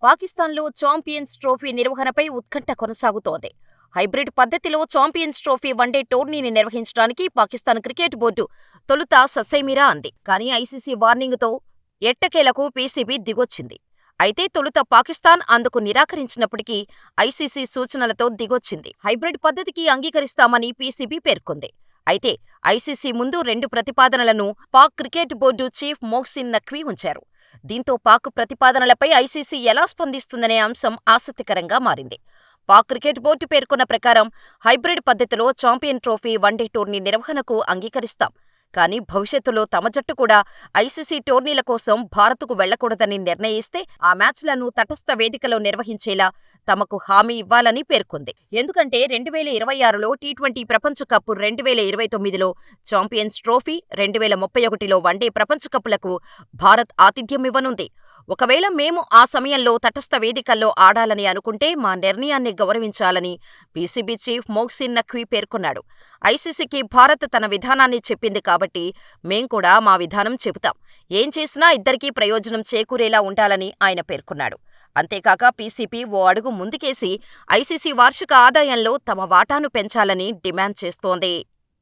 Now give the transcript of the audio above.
పాకిస్తాన్లో champions trophy నిర్వహణపై ఉత్కంఠ కొనసాగుతోంది. హైబ్రిడ్ పద్ధతిలో ఛాంపియన్స్ ట్రోఫీ వన్డే టోర్నీని నిర్వహించడానికి పాకిస్తాన్ క్రికెట్ బోర్డు తొలుత ససేమిరా అంది. కానీ ఐసీసీ వార్నింగ్తో ఎట్టకేలకు పీసీబీ దిగొచ్చింది. అయితే తొలుత పాకిస్తాన్ అందుకు నిరాకరించినప్పటికీ ఐసీసీ సూచనలతో దిగొచ్చింది. హైబ్రిడ్ పద్ధతికి అంగీకరిస్తామని పీసీబీ పేర్కొంది. అయితే ఐసీసీ ముందు రెండు ప్రతిపాదనలను Pak cricket board chief Mohsin Naqvi ఉంచారు. దీంతో పాక్ ప్రతిపాదనలపై ఐసీసీ ఎలా స్పందిస్తుందనే అంశం ఆసక్తికరంగా మారింది. పాక్ క్రికెట్ బోర్డు పేర్కొన్న ప్రకారం హైబ్రిడ్ పద్ధతిలో ఛాంపియన్ ట్రోఫీ వన్డే టోర్నీ నిర్వహణకు అంగీకరిస్తాం. కానీ భవిష్యత్తులో తమ జట్టు కూడా ఐసీసీ టోర్నీల కోసం భారత్కు వెళ్లకూడదని నిర్ణయిస్తే ఆ మ్యాచ్లను తటస్థ వేదికలో నిర్వహించేలా తమకు హామీ ఇవ్వాలని పేర్కొంది. ఎందుకంటే 2026లో టీ20 ప్రపంచ కప్, 2029లో ఛాంపియన్స్ ట్రోఫీ, 2031లో వన్డే ప్రపంచ కప్లకు భారత్ ఆతిథ్యమివ్వనుంది. ఒకవేళ మేము ఆ సమయంలో తటస్థ వేదికల్లో ఆడాలని అనుకుంటే మా నిర్ణయాన్ని గౌరవించాలని పీసీబీ చీఫ్ మొహ్సిన్ నఖ్వీ పేర్కొన్నాడు. ఐసీసీకి భారత్ తన విధానాన్ని చెప్పింది కాబట్టి మేం కూడా మా విధానం చెబుతాం. ఏం చేసినా ఇద్దరికీ ప్రయోజనం చేకూరేలా ఉండాలని ఆయన పేర్కొన్నాడు. అంతేకాక పీసీబీ ఓ అడుగు ముందుకేసి ఐసీసీ వార్షిక ఆదాయంలో తమ వాటాను పెంచాలని డిమాండ్ చేస్తోంది.